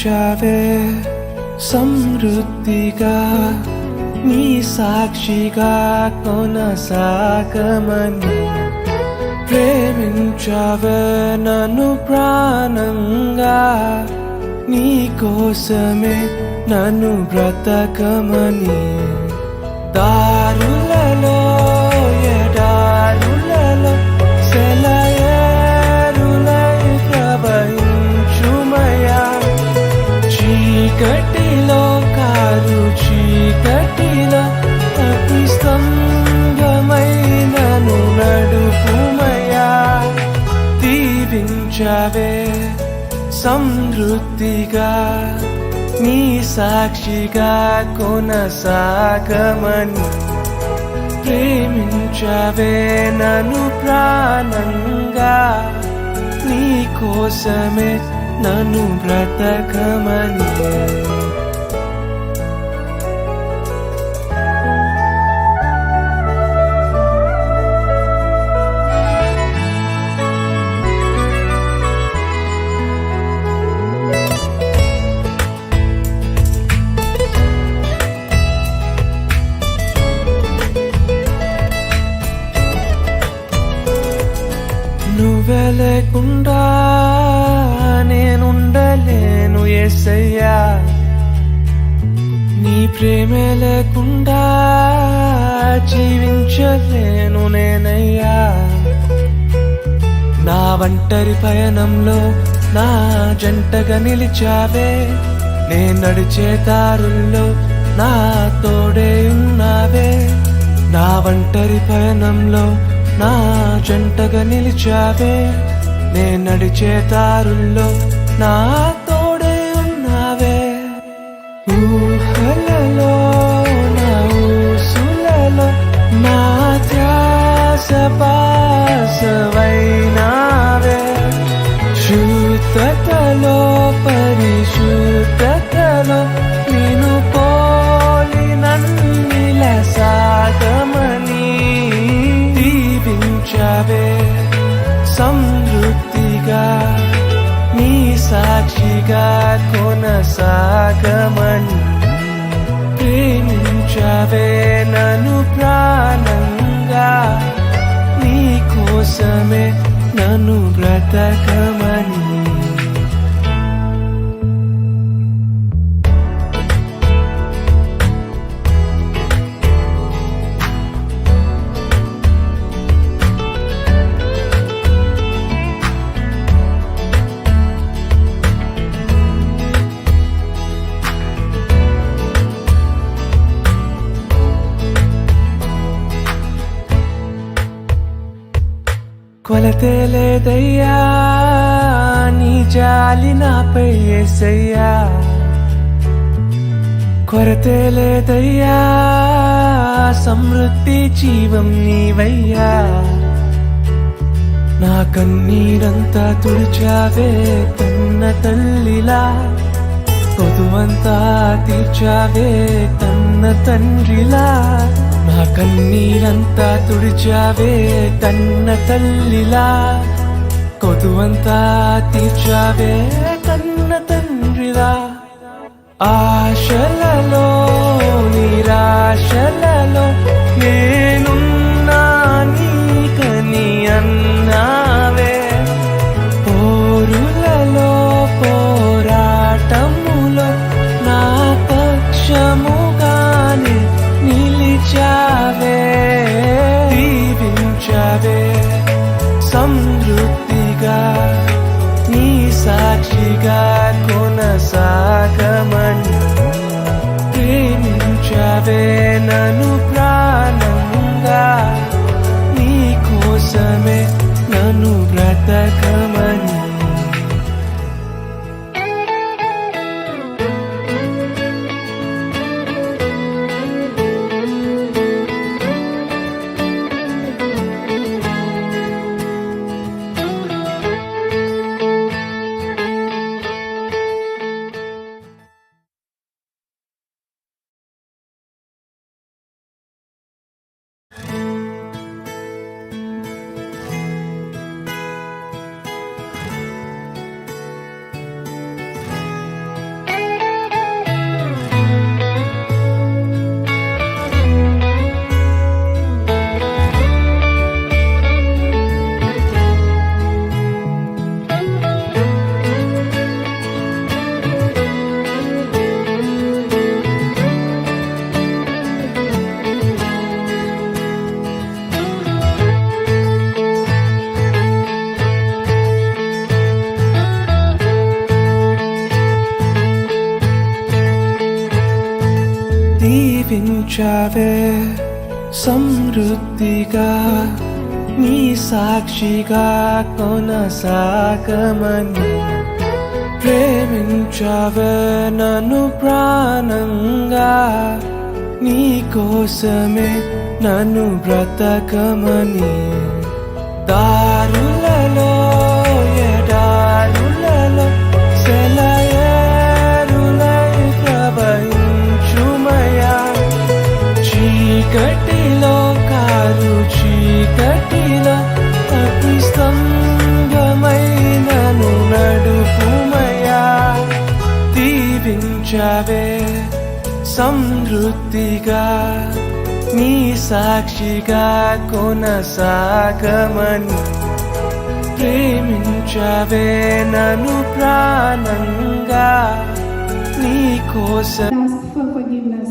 ప్రేమించావే సమృద్ధిగా నీ సాక్షిగా కొనసాగమని ప్రేమించావే నన్ను ప్రాణంగా నీ కోసమే నన్ను బ్రతకమని దారులలో ఎడారులలో సెలయేరులై ప్రవహించుమయా చీకటిలో కారు చీకటిలో అతి స్తంభమై నన్ను నడుపుమయా దీవించవే సమృద్ధిగా నీ సాక్షిగా కొనసాగమని ప్రేమించవే నన్ను ప్రాణంగా నీ కోసమే నన్ను బ్రతకమని నువ్వే లేకుండా నేనుండలేను యేసయ్యా నీ ప్రేమే లేకుండా జీవించలేను నేనయ్యా నా ఒంటరి పయనంలో నా జంటగా నిలిచావే నే నడిచే దారుల్లో నా తోడే ఉన్నావే నా ఒంటరి పయనంలో నా జంటగా నిలిచావే నే నడిచే దారుల్లో నా తోడే ఉన్నావే ఊహలలో నా ఊసులలో నా ధ్యాస పాసవైనావే శుద్ధతలో పరిశుద్ధతలో నేను పోలి నన్నిల సాగమని దీవించవే సమృద్ధిగా నీ సాక్షిగా కొనసాగమని ప్రేమించవే నన్ను ప్రాణంగా నీ కోసమే నన్ను బ్రతకమని కొలతే లేదయ్యా నీ జాలి నాపై యేసయ్యా కొరతే లేదయ్యా సమృద్ధి జీవం నీవయ్యా నా కన్నీరంతా తుడిచావే కన్న తల్లిలా కొదువంతా తీర్చావే కన్న తండ్రిలా నా కన్నీరంతా తుడిచావే కన్న తల్లిలా కొదువంతా తీర్చావే కన్న తండ్రిలా ఆశలలో నిరాశలలో నేనున్నా నీకని అన్నావే పోరులలో పోరాటములో నా పక్షముగానే నిలిచావే దీవించవే సమృద్ధిగా నీ సాక్షిగా కొనసాగమని ప్రేమించవే నన్ను ప్రాణంగా నీ కోసమే నన్ను బ్రతకమని దీవించావే సమృద్ధిగా నీ సాక్షిగా కొనసాగమని ప్రేమించావే నన్ను ప్రాణంగా నీ కోసమే నన్ను బ్రతకమని దారులలో ఎడారులలో సెలయేరులై ప్రవహించుమయా చీకటిలో కారు చీకటిలో అతి స్తంభమై నన్ను నడుపుమయా దీవించావే సమృద్ధిగా నీ సాక్షిగా కొనసాగమని ప్రేమించవే నన్ను ప్రాణంగా నీ కోసం. Ask for forgiveness.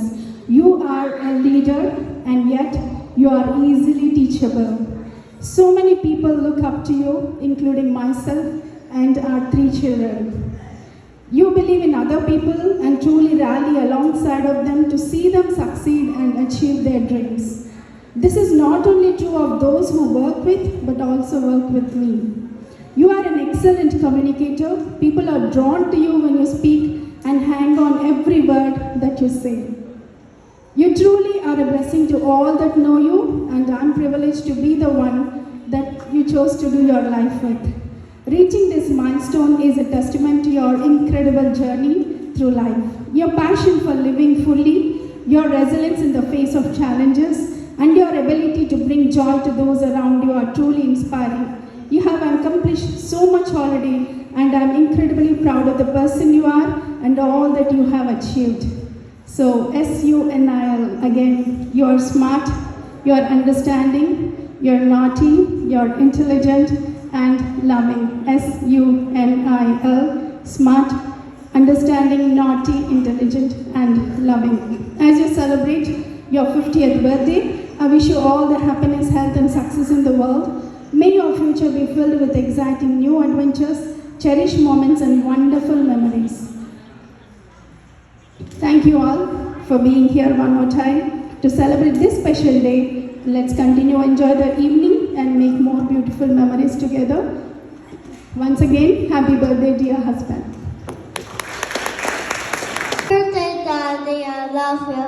You are a leader and yet you are easily teachable. So many people look up to you, including myself and our 3 children. You believe in other people and truly rally alongside of them to see them succeed and achieve their dreams. This is not only true of those who work with, but also work with me. You are an excellent communicator. People are drawn to you when you speak and hang on every word that you say. You truly are a blessing to all that know you, and I'm privileged to be the one that you chose to do your life with. Reaching this milestone is a testament to your incredible journey through life. Your passion for living fully, your resilience in the face of challenges, and your ability to bring joy to those around you are truly inspiring. You have accomplished so much already, and I'm incredibly proud of the person you are and all that you have achieved. So, SUNIL, again, you are smart, you are understanding, you're naughty, you're intelligent, and loving. SUNIL, smart, understanding, naughty, intelligent, and loving. As you celebrate your 50th birthday, I wish you all the happiness, health, and success in the world. May your future be filled with exciting new adventures, cherished moments, and wonderful memories. Thank you all for being here one more time to celebrate this special day. Let's continue enjoy the evening and make more beautiful memories together. Once again, happy birthday, dear husband. Birthday, Daddy, I love you.